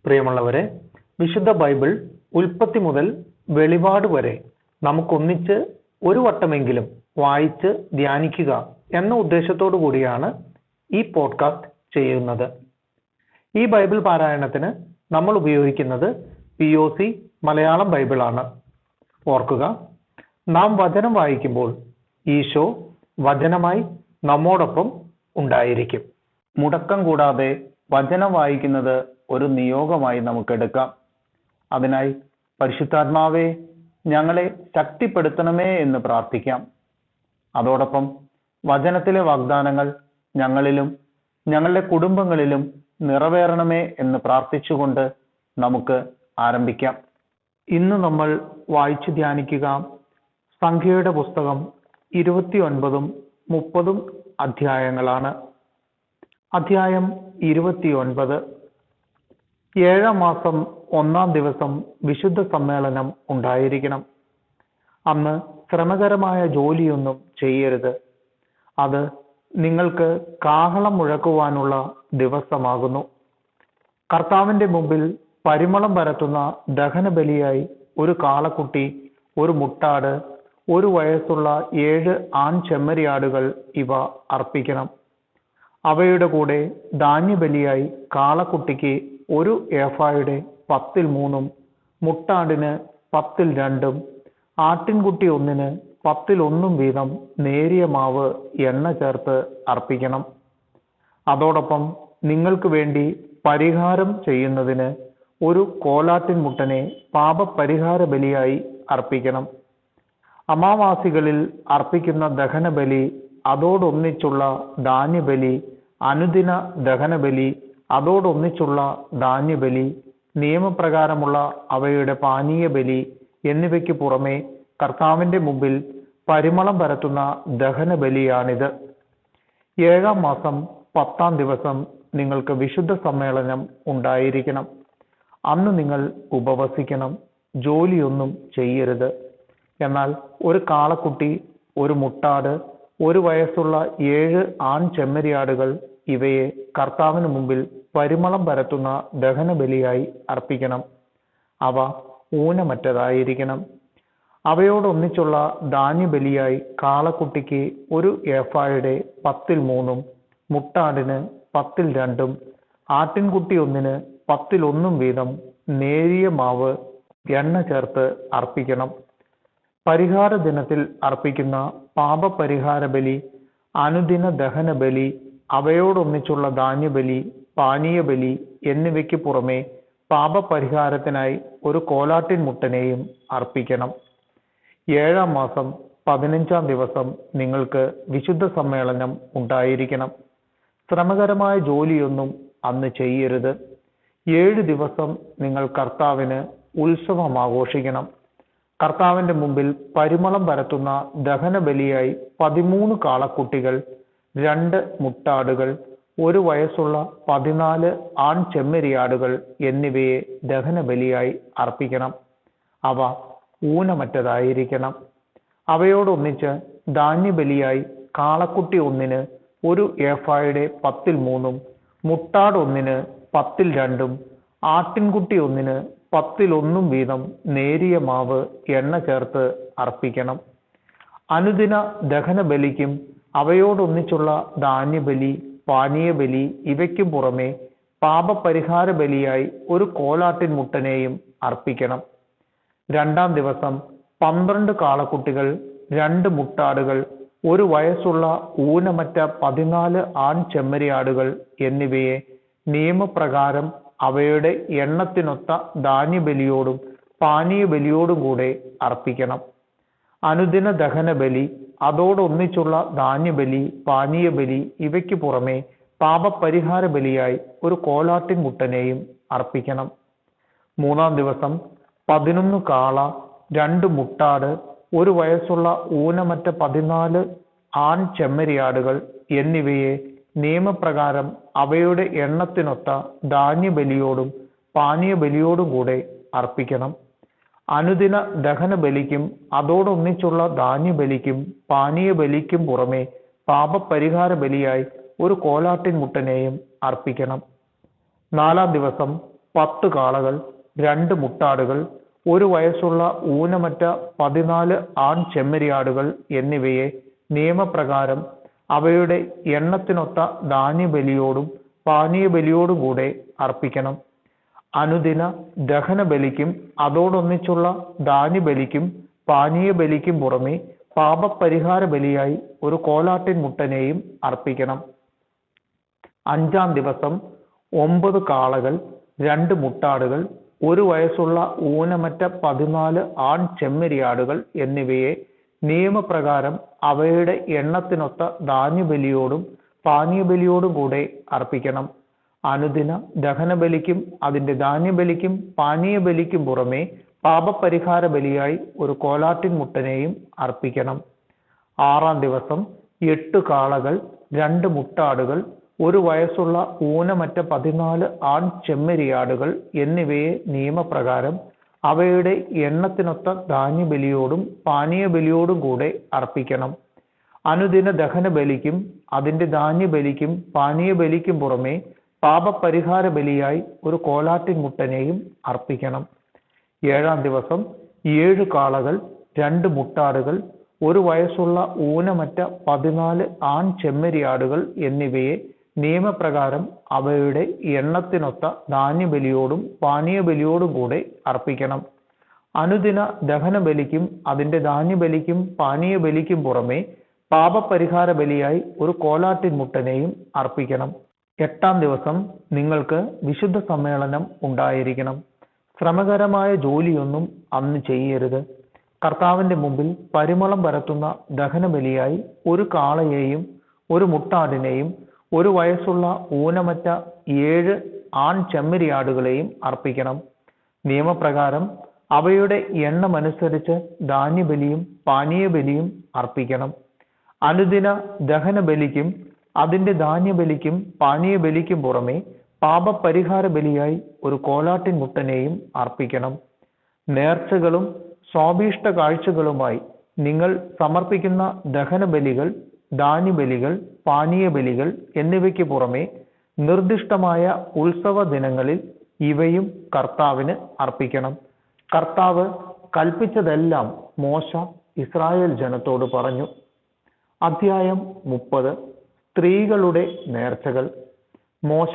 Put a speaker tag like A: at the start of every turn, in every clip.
A: പ്രിയമുള്ളവരെ, വിശുദ്ധ ബൈബിൾ ഉൽപ്പത്തി മുതൽ വെളിപാട് വരെ നമുക്കൊന്നിച്ച് ഒരു വട്ടമെങ്കിലും വായിച്ച് ധ്യാനിക്കുക എന്ന ഉദ്ദേശത്തോടു കൂടിയാണ് ഈ പോഡ്കാസ്റ്റ് ചെയ്യുന്നത്. ഈ ബൈബിൾ പാരായണത്തിന് നമ്മൾ ഉപയോഗിക്കുന്നത് POC മലയാളം ബൈബിളാണ്. ഓർക്കുക, നാം വചനം വായിക്കുമ്പോൾ ഈശോ വചനമായി നമ്മോടൊപ്പം ഉണ്ടായിരിക്കും. മുടക്കം കൂടാതെ വചനം വായിക്കുന്നത് ഒരു നിയോഗമായി നമുക്കെടുക്കാം. അതിനായി പരിശുദ്ധാത്മാവേ, ഞങ്ങളെ ശക്തിപ്പെടുത്തണമേ എന്ന് പ്രാർത്ഥിക്കാം. അതോടൊപ്പം വചനത്തിലെ വാഗ്ദാനങ്ങൾ ഞങ്ങളിലും ഞങ്ങളുടെ കുടുംബങ്ങളിലും നിറവേറണമേ എന്ന് പ്രാർത്ഥിച്ചുകൊണ്ട് നമുക്ക് ആരംഭിക്കാം. ഇന്ന് നമ്മൾ വായിച്ചു ധ്യാനിക്കുക സംഖ്യയുടെ പുസ്തകം 29ഉം 30ഉം അധ്യായങ്ങളാണ്. അധ്യായം 29. 7-ാം മാസം 1-ാം ദിവസം വിശുദ്ധ സമ്മേളനം ഉണ്ടായിരിക്കണം. അന്ന് ശ്രമകരമായ ജോലിയൊന്നും ചെയ്യരുത്. അത് നിങ്ങൾക്ക് കാഹളം മുഴക്കുവാനുള്ള ദിവസമാകുന്നു. കർത്താവിന്റെ മുമ്പിൽ പരിമളം പരത്തുന്ന ദഹനബലിയായി ഒരു കാളക്കുട്ടി, ഒരു മുട്ടാട്, 1 വയസ്സുള്ള 7 ആൺ ചെമ്മരിയാടുകൾ ഇവ അർപ്പിക്കണം. അവയുടെ കൂടെ ധാന്യബലിയായി കാളക്കുട്ടിക്ക് 1 ഏഫായുടെ 10-3, മുട്ടാടിന് 10-2, ആട്ടിൻകുട്ടി 1-ന് 10-1 വീതം നേരിയ മാവ് എണ്ണ ചേർത്ത് അർപ്പിക്കണം. അതോടൊപ്പം നിങ്ങൾക്ക് വേണ്ടി പരിഹാരം ചെയ്യുന്നതിന് 1 കോലാട്ടിൻ മുട്ടനെ പാപപരിഹാര ബലിയായി അർപ്പിക്കണം. അമാവാസികളിൽ അർപ്പിക്കുന്ന ദഹനബലി, അതോടൊന്നിച്ചുള്ള ധാന്യബലി, അനുദിന ദഹനബലി, അതോടൊന്നിച്ചുള്ള ധാന്യബലി, നിയമപ്രകാരമുള്ള അവയുടെ പാനീയ ബലി എന്നിവയ്ക്ക് പുറമെ കർത്താവിന്റെ മുമ്പിൽ പരിമളം പരത്തുന്ന ദഹനബലിയാണിത്. 7-ാം മാസം 10-ാം ദിവസം നിങ്ങൾക്ക് വിശുദ്ധ സമ്മേളനം ഉണ്ടായിരിക്കണം. അന്ന് നിങ്ങൾ ഉപവസിക്കണം, ജോലിയൊന്നും ചെയ്യരുത്. എന്നാൽ 1 കാളക്കുട്ടി, 1 മുട്ടാട്, 1 വയസ്സുള്ള 7 ആൺ ചെമ്മരിയാടുകൾ ഇവയെ കർത്താവിന് മുമ്പിൽ പരിമളം പരത്തുന്ന ദഹനബലിയായി അർപ്പിക്കണം. അവ ഊനമറ്റതായിരിക്കണം. അവയോടൊന്നിച്ചുള്ള ധാന്യബലിയായി കാളക്കുട്ടിക്ക് 1 ഏഫായുടെ 10-3, മുട്ടാടിന് 10-2, ആട്ടിൻകുട്ടി 1-ന് 10-1 വീതം നേരിയ മാവ് എണ്ണ ചേർത്ത് അർപ്പിക്കണം. പരിഹാര ദിനത്തിൽ അർപ്പിക്കുന്ന പാപപരിഹാര ബലി, അനുദിന ദഹന ബലി, അവയോടൊന്നിച്ചുള്ള ധാന്യബലി, പാനീയ ബലി എന്നിവയ്ക്ക് പുറമെ പാപപരിഹാരത്തിനായി 1 കോലാട്ടിൻ മുട്ടനെയും അർപ്പിക്കണം. 7-ാം മാസം 15-ാം ദിവസം നിങ്ങൾക്ക് വിശുദ്ധ സമ്മേളനം ഉണ്ടായിരിക്കണം. ശ്രമകരമായ ജോലിയൊന്നും അന്ന് ചെയ്യരുത്. 7 ദിവസം നിങ്ങൾ കർത്താവിന് ഉത്സവം ആഘോഷിക്കണം. കർത്താവിന്റെ മുമ്പിൽ പരിമളം പരത്തുന്ന ദഹനബലിയായി 13 കാളക്കുട്ടികൾ, 2 മുട്ടാടുകൾ, 1 വയസ്സുള്ള 14 ആൺ ചെമ്മരിയാടുകൾ എന്നിവയെ ദഹനബലിയായി അർപ്പിക്കണം. അവ ഊനമറ്റതായിരിക്കണം. അവയോടൊന്നിച്ച് ധാന്യബലിയായി കാളക്കുട്ടി 1-ന് 1 ഏഫായുടെ 10-3, മുട്ടാട് 1-ന് 10-2, ആട്ടിൻകുട്ടി 1-ന് 10-1 വീതം നേരിയ മാവ് എണ്ണ ചേർത്ത് അർപ്പിക്കണം. അനുദിന ദഹനബലിക്കും അവയോടൊന്നിച്ചുള്ള ധാന്യബലി, പാനീയ ബലി ഇവയ്ക്കും പുറമെ പാപപരിഹാര ബലിയായി 1 കോലാട്ടിൻ മുട്ടനെയും അർപ്പിക്കണം. 2-ാം ദിവസം 12 കാളക്കുട്ടികൾ, 2 മുട്ടാടുകൾ, 1 വയസ്സുള്ള ഊനമറ്റ 14 ആൺ ചെമ്മരിയാടുകൾ എന്നിവയെ നിയമപ്രകാരം അവയുടെ എണ്ണത്തിനൊത്ത ധാന്യബലിയോടും പാനീയ ബലിയോടും കൂടെ അർപ്പിക്കണം. അനുദിന ദഹനബലി, അതോടൊന്നിച്ചുള്ള ധാന്യബലി, പാനീയ ബലി ഇവയ്ക്ക് പുറമെ പാപപരിഹാര ബലിയായി 1 കോലാട്ടിൻ മുട്ടനെയും അർപ്പിക്കണം. 3-ാം ദിവസം 11 കാള, 2 മുട്ടാട്, 1 വയസ്സുള്ള ഊനമറ്റ 14 ആൺ ചെമ്മരിയാടുകൾ എന്നിവയെ നിയമപ്രകാരം അവയുടെ എണ്ണത്തിനൊത്ത ധാന്യബലിയോടും പാനീയ ബലിയോടും കൂടെ അർപ്പിക്കണം. അനുദിന ദഹനബലിക്കും അതോടൊന്നിച്ചുള്ള ധാന്യബലിക്കും പാനീയ ബലിക്കും പുറമെ പാപപരിഹാര ബലിയായി 1 കോലാട്ടിൻ മുട്ടനെയും അർപ്പിക്കണം. 4-ാം ദിവസം 10 കാളകൾ, 2 മുട്ടാടുകൾ, 1 വയസ്സുള്ള ഊനമറ്റ 14 ആൺ ചെമ്മരിയാടുകൾ എന്നിവയെ നിയമപ്രകാരം അവയുടെ എണ്ണത്തിനൊത്ത ധാന്യബലിയോടും പാനീയബലിയോടും കൂടെ അർപ്പിക്കണം. അനുദിന ദഹനബലിക്കും അതോടൊന്നിച്ചുള്ള ധാന്യബലിക്കും പാനീയബലിക്കും പുറമെ പാപപരിഹാര ബലിയായി ഒരു കോലാട്ടിൻ മുട്ടനെയും അർപ്പിക്കണം. 5-ാം ദിവസം 9 കാളകൾ, 2 മുട്ടാടുകൾ, 1 വയസ്സുള്ള ഊനമറ്റ 14 ആൺ ചെമ്മരിയാടുകൾ എന്നിവയെ നിയമപ്രകാരം അവയുടെ എണ്ണത്തിനൊത്ത ധാന്യബലിയോടും പാനീയബലിയോടും കൂടെ അർപ്പിക്കണം. അനുദിന ദഹനബലിക്കും അതിന്റെ ധാന്യബലിക്കും പാനീയബലിക്കും പുറമെ പാപപരിഹാര ബലിയായി ഒരു കോലാട്ടിൻ മുട്ടനെയും അർപ്പിക്കണം. 6-ാം ദിവസം 8 കാളകൾ, 2 മുട്ടാടുകൾ, 1 വയസ്സുള്ള ഊനമറ്റ 14 ആൺ ചെമ്മരിയാടുകൾ എന്നിവയെ നിയമപ്രകാരം അവയുടെ എണ്ണത്തിനൊത്ത ധാന്യബലിയോടും പാനീയബലിയോടും കൂടെ അർപ്പിക്കണം. അനുദിന ദഹനബലിക്കും അതിന്റെ ധാന്യബലിക്കും പാനീയബലിക്കും പുറമെ പാപപരിഹാര ബലിയായി ഒരു കോലാട്ടിൻ മുട്ടനെയും അർപ്പിക്കണം. 7-ാം ദിവസം 7 കാളകൾ, 2 മുട്ടാടുകൾ, 1 വയസ്സുള്ള ഊനമറ്റ 14 ആൺ ചെമ്മരിയാടുകൾ എന്നിവയെ നിയമപ്രകാരം അവയുടെ എണ്ണത്തിനൊത്ത ധാന്യബലിയോടും പാനീയബലിയോടും കൂടെ അർപ്പിക്കണം. അനുദിന ദഹനബലിക്കും അതിന്റെ ധാന്യബലിക്കും പാനീയബലിക്കും പുറമെ പാപപരിഹാര ബലിയായി ഒരു കോലാട്ടിൻ മുട്ടനെയും അർപ്പിക്കണം. 8-ാം ദിവസം നിങ്ങൾക്ക് വിശുദ്ധ സമ്മേളനം ഉണ്ടായിരിക്കണം. ശ്രമകരമായ ജോലിയൊന്നും അന്ന് ചെയ്യരുത്. കർത്താവിന്റെ മുമ്പിൽ പരിമളം പരത്തുന്ന ദഹനബലിയായി 1 കാളയെയും 1 മുട്ടാടിനെയും 1 വയസ്സുള്ള ഊനമറ്റ 7 ആൺ ചെമ്മരിയാടുകളെയും അർപ്പിക്കണം. നിയമപ്രകാരം അവയുടെ എണ്ണമനുസരിച്ച് ധാന്യബലിയും പാനീയബലിയും അർപ്പിക്കണം. അനുദിന ദഹനബലിക്കും അതിന്റെ ധാന്യബലിക്കും പാനീയബലിക്കും പുറമെ പാപപരിഹാര ബലിയായി ഒരു കോലാട്ടിൻ മുട്ടനെയും അർപ്പിക്കണം. നേർച്ചകളും സ്വാഭീഷ്ട കാഴ്ചകളുമായി നിങ്ങൾ സമർപ്പിക്കുന്ന ദഹനബലികൾ, ധാന്യബലികൾ, പാനീയബലികൾ എന്നിവയ്ക്ക് പുറമെ നിർദ്ദിഷ്ടമായ ഉത്സവ ദിനങ്ങളിൽ ഇവയും കർത്താവിന് അർപ്പിക്കണം. കർത്താവ് കൽപ്പിച്ചതെല്ലാം മോശ ഇസ്രായേൽ ജനത്തോട് പറഞ്ഞു. അധ്യായം 30. സ്ത്രീകളുടെ നേർച്ചകൾ. മോശ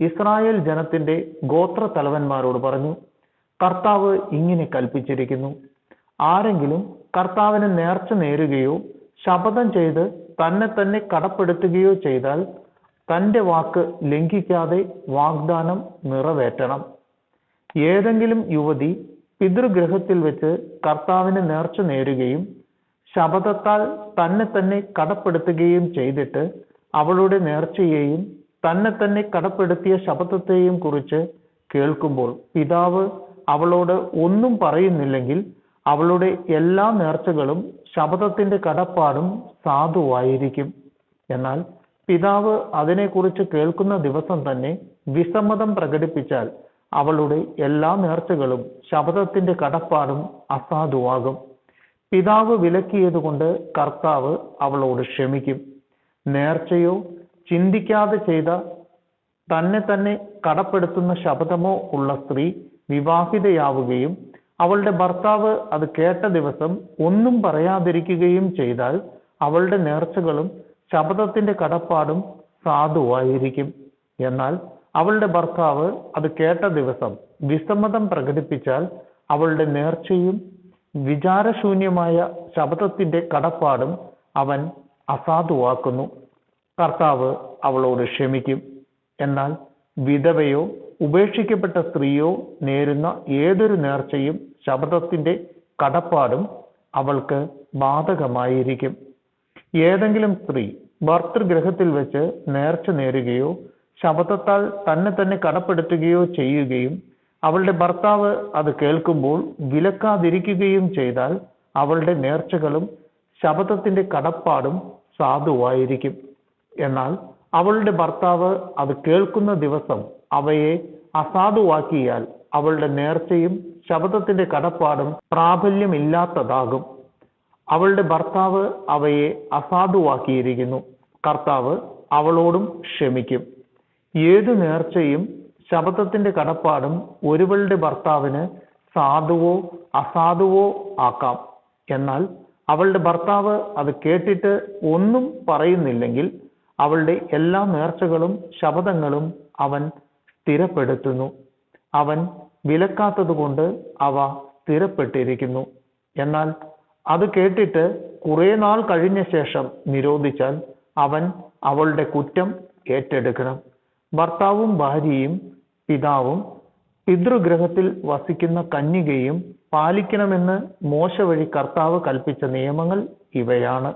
A: ഇസ്രായേൽ ജനത്തിന്റെ ഗോത്ര തലവന്മാരോട് പറഞ്ഞു, കർത്താവ് ഇങ്ങനെ കൽപ്പിച്ചിരിക്കുന്നു, ആരെങ്കിലും കർത്താവിന് നേർച്ച നേരുകയോ ശപഥം ചെയ്ത് തന്നെ കടപ്പെടുത്തുകയോ ചെയ്താൽ തന്റെ വാക്ക് ലംഘിക്കാതെ വാഗ്ദാനം നിറവേറ്റണം. ഏതെങ്കിലും യുവതി പിതൃഗൃഹത്തിൽ വെച്ച് കർത്താവിന് നേർച്ച നേരുകയും ശപഥത്താൽ തന്നെ കടപ്പെടുത്തുകയും ചെയ്തിട്ട് അവളുടെ നേർച്ചയെയും തന്നെ കടപ്പെടുത്തിയ ശപഥത്തെയും കുറിച്ച് കേൾക്കുമ്പോൾ പിതാവ് അവളോട് ഒന്നും പറയുന്നില്ലെങ്കിൽ അവളുടെ എല്ലാ നേർച്ചകളും ശപഥത്തിന്റെ കടപ്പാടും സാധുവായിരിക്കും. എന്നാൽ പിതാവ് അതിനെക്കുറിച്ച് കേൾക്കുന്ന ദിവസം തന്നെ വിസമ്മതം പ്രകടിപ്പിച്ചാൽ അവളുടെ എല്ലാ നേർച്ചകളും ശപഥത്തിന്റെ കടപ്പാടും അസാധുവാകും. പിതാവ് വിലക്കിയതുകൊണ്ട് കർത്താവ് അവളോട് ക്ഷമിക്കും. നേർച്ചയോ ചിന്തിക്കാതെ ചെയ്ത തന്നെ കടപ്പെടുത്തുന്ന ശപഥമോ ഉള്ള സ്ത്രീ വിവാഹിതയാവുകയും അവളുടെ ഭർത്താവ് അത് കേട്ട ദിവസം ഒന്നും പറയാതിരിക്കുകയും ചെയ്താൽ അവളുടെ നേർച്ചകളും ശപഥത്തിന്റെ കടപ്പാടും സാധുവായിരിക്കും. എന്നാൽ അവളുടെ ഭർത്താവ് അത് കേട്ട ദിവസം വിസമ്മതം പ്രകടിപ്പിച്ചാൽ അവളുടെ നേർച്ചയും വിചാരശൂന്യമായ ശപഥത്തിന്റെ കടപ്പാടും അവൻ അസാധുവാക്കുന്നു. കർത്താവ് അവളോട് ക്ഷമിക്കും. എന്നാൽ വിധവയോ ഉപേക്ഷിക്കപ്പെട്ട സ്ത്രീയോ നേരുന്ന ഏതൊരു നേർച്ചയും ശപഥത്തിന്റെ കടപ്പാടും അവൾക്ക് ബാധകമായിരിക്കും. ഏതെങ്കിലും സ്ത്രീ ഭർതൃഗൃഹത്തിൽ വെച്ച് നേർച്ച നേരുകയോ ശപഥത്താൽ തന്നെ കടപ്പെടുത്തുകയോ ചെയ്യുകയും അവളുടെ ഭർത്താവ് അത് കേൾക്കുമ്പോൾ വിലക്കാതിരിക്കുകയും ചെയ്താൽ അവളുടെ നേർച്ചകളും ശപഥത്തിന്റെ കടപ്പാടും സാധുവായിരിക്കും. എന്നാൽ അവളുടെ ഭർത്താവ് അത് കേൾക്കുന്ന ദിവസം അവയെ അസാധുവാക്കിയാൽ അവളുടെ നേർച്ചയും ശപഥത്തിന്റെ കടപ്പാടും പ്രാബല്യമില്ലാത്തതാകും. അവളുടെ ഭർത്താവ് അവയെ അസാധുവാക്കിയിരിക്കുന്നു. കർത്താവ് അവളോടും ക്ഷമിക്കും. ഏതു നേർച്ചയും ശപഥത്തിന്റെ കടപ്പാടും ഒരുവളുടെ ഭർത്താവിന് സാധുവോ അസാധുവോ ആക്കാം. എന്നാൽ അവളുടെ ഭർത്താവ് അത് കേട്ടിട്ട് ഒന്നും പറയുന്നില്ലെങ്കിൽ അവളുടെ എല്ലാ നേർച്ചകളും ശപഥങ്ങളും അവൻ സ്ഥിരപ്പെടുത്തുന്നു. അവൻ വിലക്കാത്തതുകൊണ്ട് അവ സ്ഥിരപ്പെട്ടിരിക്കുന്നു. എന്നാൽ അത് കേട്ടിട്ട് കുറെ നാൾ കഴിഞ്ഞ ശേഷം നിരോധിച്ചാൽ അവൻ അവളുടെ കുറ്റം ഏറ്റെടുക്കണം. ഭർത്താവും ഭാര്യയും പിതാവും പിതൃഗൃഹത്തിൽ വസിക്കുന്ന കന്യകയും പാലിക്കണമെന്ന് മോശ വഴി കർത്താവ് കൽപ്പിച്ച നിയമങ്ങൾ ഇവയാണ്.